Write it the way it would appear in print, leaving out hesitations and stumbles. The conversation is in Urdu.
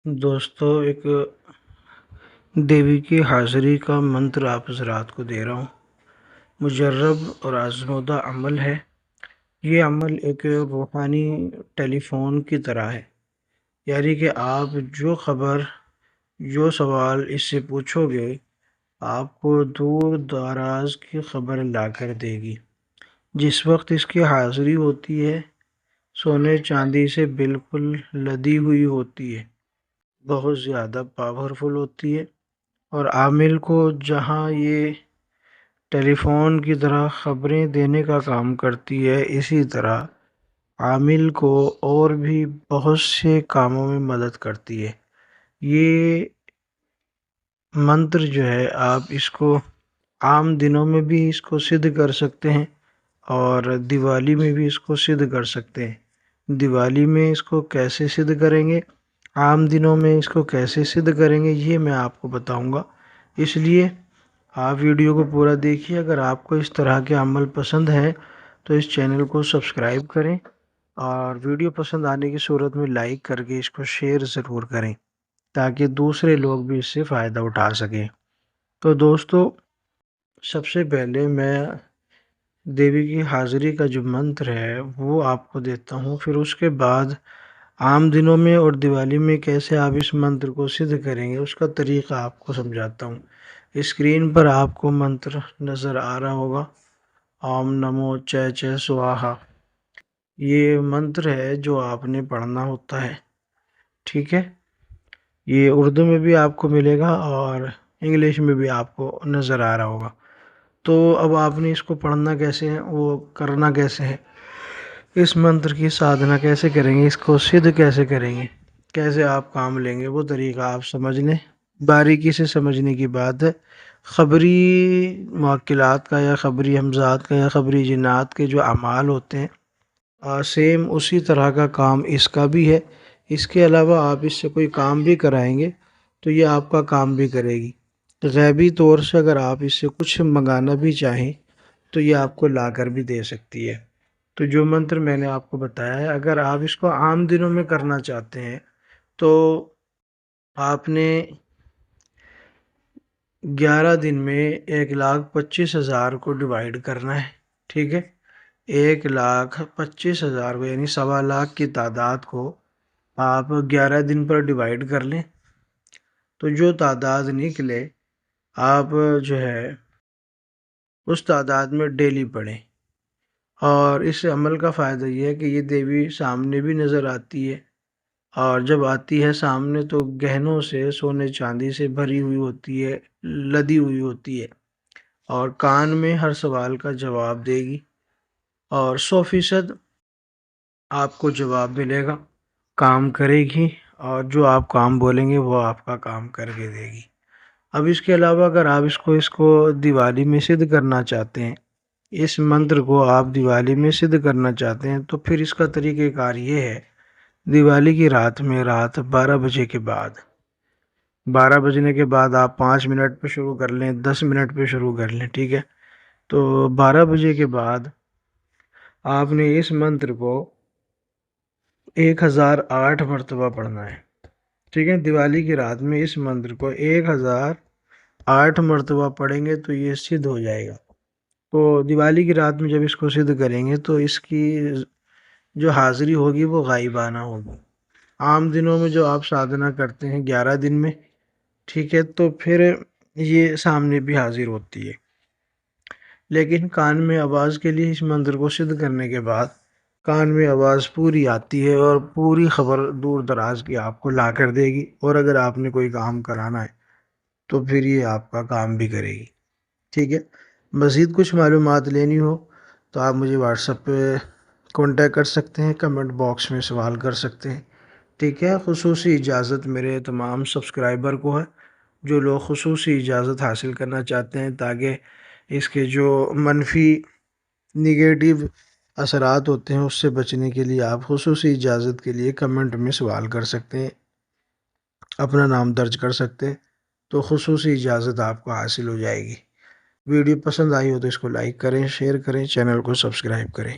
دوستو ایک دیوی کی حاضری کا منتر آپ حضرات کو دے رہا ہوں۔ مجرب اور آزمودہ عمل ہے۔ یہ عمل ایک روحانی ٹیلی فون کی طرح ہے، یعنی کہ آپ جو خبر جو سوال اس سے پوچھو گے آپ کو دور دراز کی خبر لا کر دے گی۔ جس وقت اس کی حاضری ہوتی ہے سونے چاندی سے بالکل لدی ہوئی ہوتی ہے، بہت زیادہ پاورفل ہوتی ہے، اور عامل کو جہاں یہ ٹیلی فون کی طرح خبریں دینے کا کام کرتی ہے، اسی طرح عامل کو اور بھی بہت سے کاموں میں مدد کرتی ہے۔ یہ منتر جو ہے آپ اس کو عام دنوں میں بھی اس کو سدھ کر سکتے ہیں اور دیوالی میں بھی اس کو سدھ کر سکتے ہیں۔ دیوالی میں اس کو کیسے سدھ کریں گے، عام دنوں میں اس کو کیسے سدھ کریں گے، یہ میں آپ کو بتاؤں گا۔ اس لیے آپ ویڈیو کو پورا دیکھیے۔ اگر آپ کو اس طرح کے عمل پسند ہیں تو اس چینل کو سبسکرائب کریں، اور ویڈیو پسند آنے کی صورت میں لائک کر کے اس کو شیئر ضرور کریں تاکہ دوسرے لوگ بھی اس سے فائدہ اٹھا سکیں۔ تو دوستو، سب سے پہلے میں دیوی کی حاضری کا جو منتر ہے وہ آپ کو دیتا ہوں، پھر اس کے بعد عام دنوں میں اور دیوالی میں کیسے آپ اس منتر کو سدھ کریں گے اس کا طریقہ آپ کو سمجھاتا ہوں۔ اسکرین پر آپ کو منتر نظر آ رہا ہوگا، اوم نمو چے چے سواہا۔ یہ منتر ہے جو آپ نے پڑھنا ہوتا ہے، ٹھیک ہے؟ یہ اردو میں بھی آپ کو ملے گا اور انگلش میں بھی آپ کو نظر آ رہا ہوگا۔ تو اب آپ نے اس کو پڑھنا کیسے ہے، وہ کرنا کیسے ہے، اس منتر کی سادھنا کیسے کریں گے، اس کو سدھ کیسے کریں گے، کیسے آپ کام لیں گے، وہ طریقہ آپ سمجھ لیں۔ باریکی سے سمجھنے کی بات ہے۔ خبری موکلات کا یا خبری ہمزات کا یا خبری جنات کے جو اعمال ہوتے ہیں سیم اسی طرح کا کام اس کا بھی ہے۔ اس کے علاوہ آپ اس سے کوئی کام بھی کرائیں گے تو یہ آپ کا کام بھی کرے گی۔ غیبی طور سے اگر آپ اس سے کچھ منگانا بھی چاہیں تو یہ آپ کو لا کر بھی دے سکتی ہے۔ تو جو منتر میں نے آپ کو بتایا ہے، اگر آپ اس کو عام دنوں میں کرنا چاہتے ہیں تو آپ نے 11 دن میں 1,25,000 کو ڈیوائیڈ کرنا ہے، ٹھیک ہے؟ 1,25,000 کو یعنی 1,25,000 کی تعداد کو آپ 11 دن پر ڈیوائیڈ کر لیں، تو جو تعداد نکلے آپ جو ہے اس تعداد میں ڈیلی پڑھیں۔ اور اس عمل کا فائدہ یہ ہے کہ یہ دیوی سامنے بھی نظر آتی ہے، اور جب آتی ہے سامنے تو گہنوں سے، سونے چاندی سے بھری ہوئی ہوتی ہے، لدی ہوئی ہوتی ہے، اور کان میں ہر سوال کا جواب دے گی، اور 100% آپ کو جواب ملے گا، کام کرے گی، اور جو آپ کام بولیں گے وہ آپ کا کام کر کے دے گی۔ اب اس کے علاوہ اگر آپ اس کو دیوالی میں سدھ کرنا چاہتے ہیں، اس منتر کو آپ دیوالی میں سدھ کرنا چاہتے ہیں، تو پھر اس کا طریقہ کار یہ ہے، دیوالی کی رات میں رات 12 بجے کے بعد 12 بجنے کے بعد آپ 5 منٹ پہ شروع کر لیں، 10 منٹ پہ شروع کر لیں، ٹھیک ہے؟ تو 12 بجے کے بعد آپ نے اس منتر کو 1008 مرتبہ پڑھنا ہے، ٹھیک ہے؟ دیوالی کی رات میں اس منتر کو 1008 مرتبہ پڑھیں گے تو یہ سدھ ہو جائے گا۔ تو دیوالی کی رات میں جب اس کو سدھ کریں گے تو اس کی جو حاضری ہوگی وہ غائبانہ ہوگی۔ عام دنوں میں جو آپ سادھنا کرتے ہیں 11 دن میں، ٹھیک ہے، تو پھر یہ سامنے بھی حاضر ہوتی ہے، لیکن کان میں آواز کے لیے اس منتر کو سدھ کرنے کے بعد کان میں آواز پوری آتی ہے اور پوری خبر دور دراز کی آپ کو لا کر دے گی، اور اگر آپ نے کوئی کام کرانا ہے تو پھر یہ آپ کا کام بھی کرے گی، ٹھیک ہے؟ مزید کچھ معلومات لینی ہو تو آپ مجھے واٹس ایپ پہ کانٹیکٹ کر سکتے ہیں، کمنٹ باکس میں سوال کر سکتے ہیں، ٹھیک ہے؟ خصوصی اجازت میرے تمام سبسکرائبر کو ہے، جو لوگ خصوصی اجازت حاصل کرنا چاہتے ہیں تاکہ اس کے جو منفی نگیٹو اثرات ہوتے ہیں اس سے بچنے کے لیے آپ خصوصی اجازت کے لیے کمنٹ میں سوال کر سکتے ہیں، اپنا نام درج کر سکتے ہیں، تو خصوصی اجازت آپ کو حاصل ہو جائے گی۔ ویڈیو پسند آئی ہو تو اس کو لائک کریں، شیئر کریں، چینل کو سبسکرائب کریں۔